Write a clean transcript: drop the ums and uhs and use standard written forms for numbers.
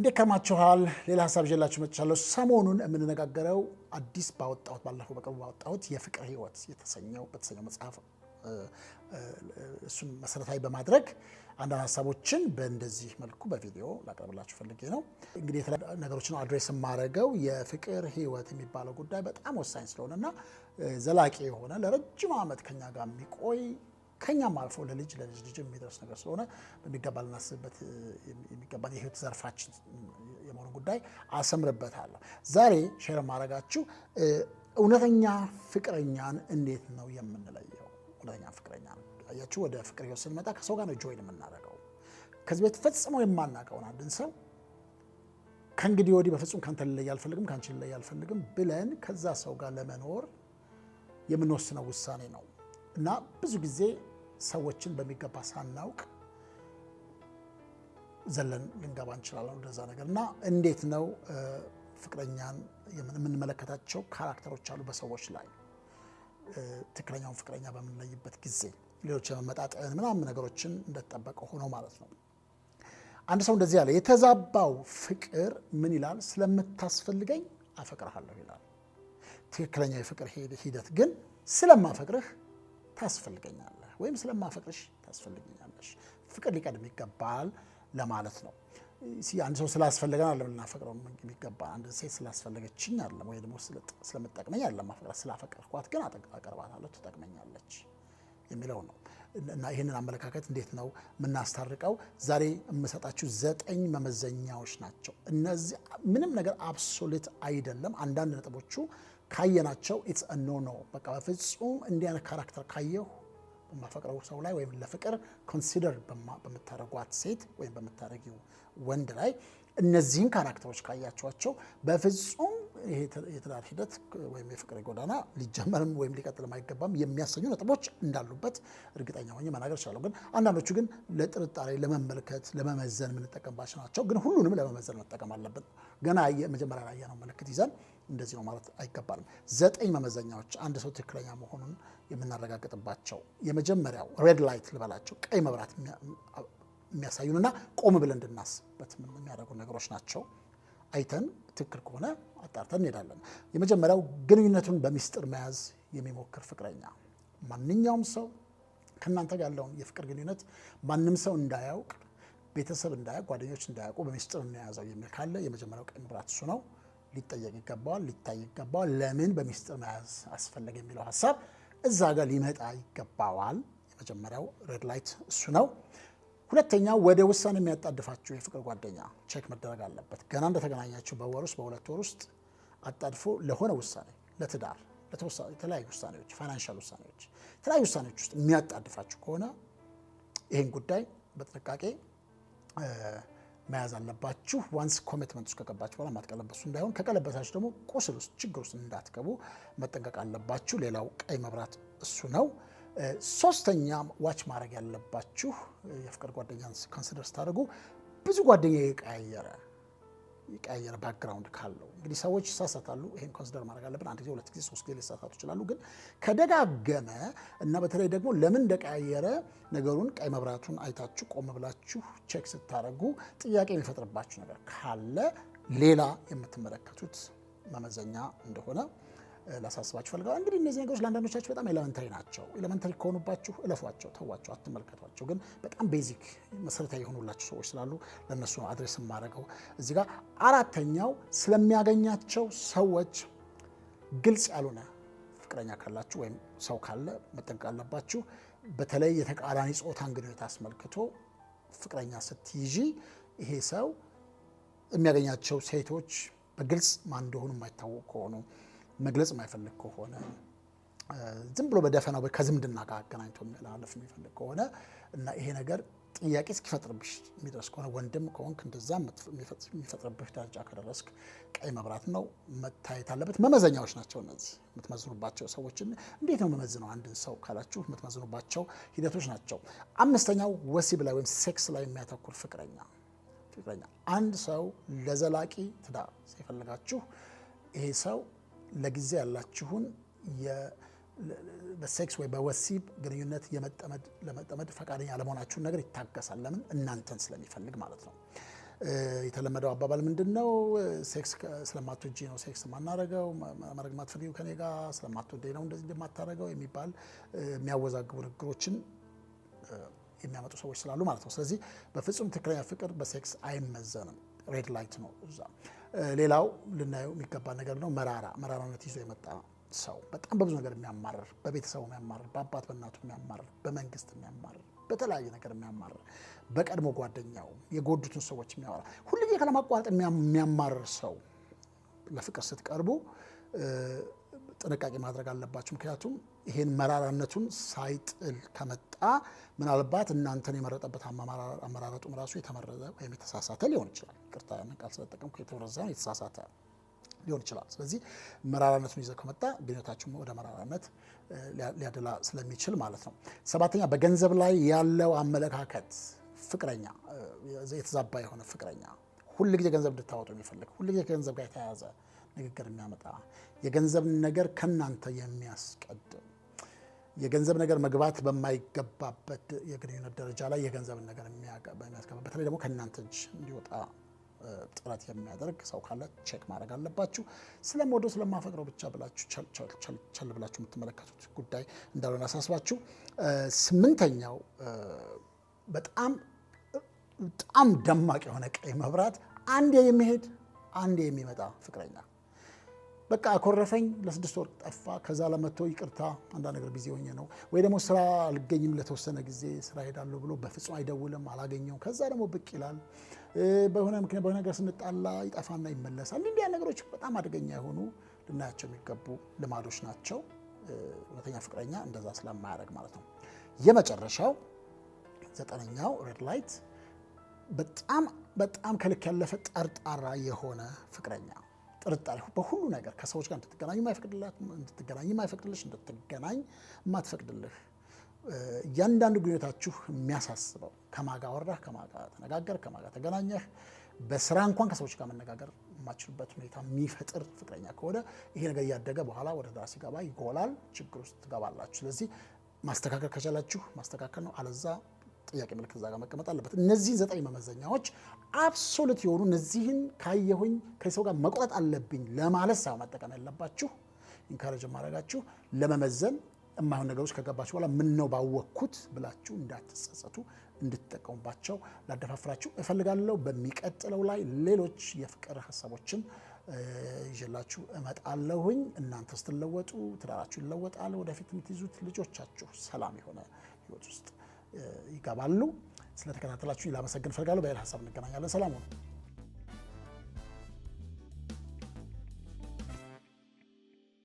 እንደከማችኋል ሌላ ሐሳብ ይዤላችሁ መጥቻለሁ። ሰሞኑን የምንነጋገረው አዲስ ባለፈው በቅርቡ ባወጣሁት የፍቅር ህይወት በተሰኘው መጽሐፍ እሱን መሰረታዊ በማድረግ አንዳንድ ሐሳቦችን በእንደዚህ መልኩ በቪዲዮ ላቀርብላችሁ ፈልጌ ነው። እንግዲህ የተለያዩ ነገሮችን አድሬስ የማደርገው የፍቅር ህይወት የሚባለው ጉዳይ በጣም ወሳኝ ስለሆነና ዘላቂ የሆነ ለረጅም ዓመት ከኛ ጋር የሚቆይ ከኛም አልፎ ለልጅ የሚደርስ ነገር ስለሆነ በሚገባ ልናስብበት የሚገባ የህይወት ዘርፋችን የመሆኑ ጉዳይ አሰምርበታለሁ። ዛሬ ሼር ማድረጋችሁ እውነተኛ ፍቅረኛን እንዴት ነው የምንለየው? እውነተኛ ፍቅረኛ አያችሁ፣ ወደ ፍቅር ህይወት ስንመጣ ከሰው ጋር ነው ጆይን የምናደርገው። ከዚህ ቤት ፈጽሞ የማናውቀውን አንድን ሰው ከእንግዲህ ወዲህ በፍጹም ካንተ ልለይ አልፈልግም፣ ካንቺ ልለይ አልፈልግም ብለን ከዛ ሰው ጋር ለመኖር የምንወስነው ውሳኔ ነው እና ብዙ ጊዜ ሰዎችን በሚገባ ሳናውቅ ዘለን ልንገባ እንችላለን ወደዛ ነገር። እና እንዴት ነው ፍቅረኛን የምንመለከታቸው ካራክተሮች አሉ በሰዎች ላይ ትክክለኛውን ፍቅረኛ በምንለይበት ጊዜ ሌሎች የመመጣጠን ምናምን ነገሮችን እንደተጠበቀ ሆኖ ማለት ነው። አንድ ሰው እንደዚህ ያለ የተዛባው ፍቅር ምን ይላል? ስለምታስፈልገኝ አፈቅርሃለሁ ይላል። ትክክለኛው የፍቅር ሂደት ግን ስለማፈቅርህ ታስፈልገኛለህ ወይም ስለማፈቅርሽ ታስፈልገኛለሽ። ፍቅር ሊቀድም ይገባል ለማለት ነው። አንድ ሰው ስላስፈልገን አይደለም ልናፈቅረው የሚገባ። አንድ ሴት ስላስፈለገችኝ አይደለም ወይ ደግሞ ስለምትጠቅመኝ አይደለም ማፈቅራት፣ ስላፈቀርኳት ግን አቀርባታለሁ ትጠቅመኛለች የሚለው ነው። እና ይህንን አመለካከት እንዴት ነው የምናስታርቀው? ዛሬ የምሰጣችሁ 9 መመዘኛዎች ናቸው። እነዚህ ምንም ነገር አብሶሉት አይደለም። አንዳንድ ነጥቦቹ ካየናቸው ኢትስ አ ኖ ኖ፣ በቃ በፍጹም እንዲህ አይነት ካራክተር ካየሁ በማፈቅረው ሰው ላይ ወይም ለፍቅር ኮንሲደር በምታደርጓት ሴት ወይም በምታደርጊው ወንድ ላይ እነዚህን ካራክተሮች ካያቸዋቸው በፍጹም ይሄ የትዳር ሂደት ወይም የፍቅር ጎዳና ሊጀመርም ወይም ሊቀጥልም አይገባም የሚያሰኙ ነጥቦች እንዳሉበት እርግጠኛ ሆኜ መናገር እችላለሁ። ግን አንዳንዶቹ ግን ለጥርጣሬ፣ ለመመልከት፣ ለመመዘን የምንጠቀምባቸው ናቸው። ግን ሁሉንም ለመመዘን መጠቀም አለብን። ገና መጀመሪያ ላይ ያየነው ምልክት ይዘን እንደዚህ ነው ማለት አይገባልም። 9 መመዘኛዎች አንድ ሰው ትክክለኛ መሆኑን የምናረጋግጥባቸው። የመጀመሪያው ሬድ ላይት ልበላቸው፣ ቀይ መብራት የሚያሳዩንና ቆም ብለን እንድናስብበት የሚያደርጉ ነገሮች ናቸው። አይተን ትክክል ከሆነ አጣርተን እንሄዳለን። የመጀመሪያው ግንኙነቱን በሚስጥር መያዝ የሚሞክር ፍቅረኛ። ማንኛውም ሰው ከእናንተ ጋር ያለውን የፍቅር ግንኙነት ማንም ሰው እንዳያውቅ፣ ቤተሰብ እንዳያውቅ፣ ጓደኞች እንዳያውቁ በሚስጥር እንያዘው የሚል ካለ የመጀመሪያው ቀይ መብራት እሱ ነው። ሊጠየቅ ይገባዋል፣ ሊታይ ይገባዋል። ለምን በሚስጥር መያዝ አስፈለገ የሚለው ሀሳብ እዛ ጋር ሊመጣ ይገባዋል። የመጀመሪያው ሬድ ላይት እሱ ነው። ሁለተኛው ወደ ውሳኔ የሚያጣድፋችሁ የፍቅር ጓደኛ ቼክ መደረግ አለበት። ገና እንደተገናኛችሁ በወር ውስጥ በ2 ወር ውስጥ አጣድፎ ለሆነ ውሳኔ፣ ለትዳር፣ የተለያዩ ውሳኔዎች፣ ፋይናንሻል ውሳኔዎች፣ የተለያዩ ውሳኔዎች ውስጥ የሚያጣድፋችሁ ከሆነ ይህን ጉዳይ በጥንቃቄ መያዝ አለባችሁ። ዋንስ ኮሚትመንት ውስጥ ከገባችሁ በኋላ ማትቀለበሱ እንዳይሆን፣ ከቀለበሳችሁ ደግሞ ቁስል ውስጥ ችግር ውስጥ እንዳትገቡ መጠንቀቅ አለባችሁ። ሌላው ቀይ መብራት እሱ ነው። ሶስተኛ ዋች ማድረግ ያለባችሁ የፍቅር ጓደኛን ኮንሲደር ስታደርጉ ብዙ ጓደኛ የቀያየረ ባክግራውንድ ካለው እንግዲህ ሰዎች ይሳሳታሉ። ይሄን ኮንሲደር ማድረግ አለብን። አንድ ጊዜ፣ 2 ጊዜ፣ 3 ጊዜ ሊሳሳቱ ይችላሉ። ግን ከደጋገመ እና በተለይ ደግሞ ለምን እንደቀያየረ ነገሩን ቀይ መብራቱን አይታችሁ ቆም ብላችሁ ቼክ ስታደርጉ ጥያቄ የሚፈጥርባችሁ ነገር ካለ ሌላ የምትመለከቱት መመዘኛ እንደሆነ ላሳስባችሁ ፈልጋለሁ። እንግዲህ እነዚህ ነገሮች ለአንዳንዶቻችሁ በጣም ኤሌመንተሪ ናቸው። ኤሌመንተሪ ከሆኑባችሁ እለፏቸው፣ ተዋቸው፣ አትመልከቷቸው። ግን በጣም ቤዚክ መሰረታዊ የሆኑላችሁ ሰዎች ስላሉ ለእነሱ ነው አድሬስ የማደርገው እዚህ ጋር። አራተኛው ስለሚያገኛቸው ሰዎች ግልጽ ያልሆነ ፍቅረኛ ካላችሁ ወይም ሰው ካለ መጠንቀቅ አለባችሁ። በተለይ የተቃራኒ ጾታን ግንኙነት አስመልክቶ ፍቅረኛ ስትይዢ ይሄ ሰው የሚያገኛቸው ሴቶች በግልጽ ማን እንደሆኑ የማይታወቅ ከሆኑ፣ መግለጽ የማይፈልግ ከሆነ፣ ዝም ብሎ በደፈናው ከዝምድና ጋር አገናኝቶ የሚላለፍ የሚፈልግ ከሆነ እና ይሄ ነገር ጥያቄ እስኪፈጥርብሽ የሚደርስ ከሆነ፣ ወንድም ከሆንክ እንደዛ የሚፈጥርብህ ደረጃ ከደረስክ ቀይ መብራት ነው፣ መታየት አለበት። መመዘኛዎች ናቸው እነዚህ የምትመዝኑባቸው። ሰዎችን እንዴት ነው መመዝነው አንድን ሰው ካላችሁ የምትመዝኑባቸው ሂደቶች ናቸው። አምስተኛው ወሲብ ላይ ወይም ሴክስ ላይ የሚያተኩር ፍቅረኛ። አንድ ሰው ለዘላቂ ትዳር ሲፈልጋችሁ ይሄ ሰው ለጊዜ ያላችሁን በሴክስ ወይ በወሲብ ግንኙነት ለመጠመድ ፈቃደኛ ለመሆናችሁን ነገር ይታገሳል። ለምን? እናንተን ስለሚፈልግ ማለት ነው። የተለመደው አባባል ምንድነው? ሴክስ ስለማትወጂ ነው ሴክስ ማናረገው፣ ማድረግ ማትፈልጊው ከኔ ጋር ስለማትወደኝ ነው እንደዚህ እንደማታረገው የሚባል የሚያወዛግቡ ንግግሮችን የሚያመጡ ሰዎች ስላሉ ማለት ነው። ስለዚህ በፍጹም ትክክለኛ ፍቅር በሴክስ አይመዘንም። ሬድ ላይት ነው እዛ። ሌላው ልናየው የሚገባ ነገር ነው መራራነት ይዞ የመጣ ሰው በጣም በብዙ ነገር የሚያማርር፣ በቤተሰቡ የሚያማርር፣ በአባት በእናቱ የሚያማርር፣ በመንግስት የሚያማርር፣ በተለያየ ነገር የሚያማርር፣ በቀድሞ ጓደኛው የጎዱትን ሰዎች የሚያወራ ሁልጊዜ ካለማቋረጥ የሚያማርር ሰው ለፍቅር ስትቀርቡ ጥንቃቄ ማድረግ አለባችሁ። ምክንያቱም ይሄን መራራነቱን ሳይጥል ከመጣ ምናልባት እናንተን የመረጠበት አመራረጡም ራሱ የተመረዘ ወይም የተሳሳተ ሊሆን ይችላል። ይቅርታ ያንን ቃል ስለተጠቀምኩ የተወረዘ የተሳሳተ ሊሆን ይችላል። ስለዚህ መራራነቱን ይዘው ከመጣ ግንኙነታችሁ ወደ መራራነት ሊያደላ ስለሚችል ማለት ነው። ሰባተኛ በገንዘብ ላይ ያለው አመለካከት ፍቅረኛ የተዛባ የሆነ ፍቅረኛ ሁልጊዜ ገንዘብ እንድታወጡ የሚፈልግ ሁልጊዜ ከገንዘብ ጋር የተያያዘ ንግግር የሚያመጣ የገንዘብ ነገር ከናንተ የሚያስቀድም የገንዘብ ነገር መግባት በማይገባበት የግንኙነት ደረጃ ላይ የገንዘብ ነገር የሚያስገባ በተለይ ደግሞ ከናንተ እጅ እንዲወጣ ጥረት የሚያደርግ ሰው ካለ ቼክ ማድረግ አለባችሁ። ስለምወደው ስለማፈቅረው ብቻ ብላችሁ ቸል ብላችሁ የምትመለከቱት ጉዳይ እንዳልሆነ አሳስባችሁ። ስምንተኛው በጣም ደማቅ የሆነ ቀይ መብራት አንዴ የሚሄድ አንዴ የሚመጣ ፍቅረኛ በቃ አኮረፈኝ፣ ለ6 ወር ጠፋ፣ ከዛ ለመቶ ይቅርታ አንዳንድ ነገር ቢዚ ሆኜ ነው ወይ ደግሞ ስራ አልገኝም ለተወሰነ ጊዜ ስራ ሄዳለሁ ብሎ በፍጹም አይደውልም፣ አላገኘውም፣ ከዛ ደግሞ ብቅ ይላል። በሆነ ምክንያት በሆነ ነገር ስንጣላ ይጠፋና ይመለሳል። እንዲያ ነገሮች በጣም አደገኛ የሆኑ ልናያቸው የሚገቡ ልማዶች ናቸው። እውነተኛ ፍቅረኛ እንደዛ ስለማያደርግ ማለት ነው። የመጨረሻው 9ኛው ሬድ ላይት በጣም ከልክ ያለፈ ጠርጣራ የሆነ ፍቅረኛ ጥርጣሬ በሁሉ ነገር ከሰዎች ጋር እንድትገናኙ የማይፈቅድልሽ እንድትገናኝ የማትፈቅድልህ እያንዳንዱ ግንኙነታችሁ የሚያሳስበው ከማጋ ወራህ፣ ከማጋ ተነጋገር፣ ከማጋ ተገናኘህ፣ በስራ እንኳን ከሰዎች ጋር መነጋገር የማትችሉበት ሁኔታ የሚፈጥር ፍቅረኛ ከሆነ ይሄ ነገር እያደገ በኋላ ወደ ዳር ሲገባ ይጎላል፣ ችግር ውስጥ ትገባላችሁ። ስለዚህ ማስተካከል ከቻላችሁ ማስተካከል ነው፣ አለዛ ጥያቄ ምልክት እዛ ጋር መቀመጥ አለበት። እነዚህ 9 መመዘኛዎች አብሶሉት የሆኑ እነዚህን ካየሁኝ ከሰው ጋር መቆጣት አለብኝ ለማለት ሳይሆን መጠቀም ያለባችሁ ኢንካሬጅ ማድረጋችሁ ለመመዘን የማይሆን ነገሮች ከገባችሁ በኋላ ምን ነው ባወቅኩት ብላችሁ እንዳትጸጸቱ እንድትጠቀሙባቸው ላደፋፍራችሁ እፈልጋለሁ። በሚቀጥለው ላይ ሌሎች የፍቅር ሀሳቦችን ይዤላችሁ እመጣለሁኝ። እናንተ ስትለወጡ ትዳራችሁ ይለወጣል። ወደፊት የምትይዙት ልጆቻችሁ ሰላም የሆነ ህይወት ውስጥ ይገባሉ። ስለተከታተላችሁ ላመሰግን እፈልጋለሁ። በሌላ ሀሳብ እንገናኛለን። ሰላም ሁኑ።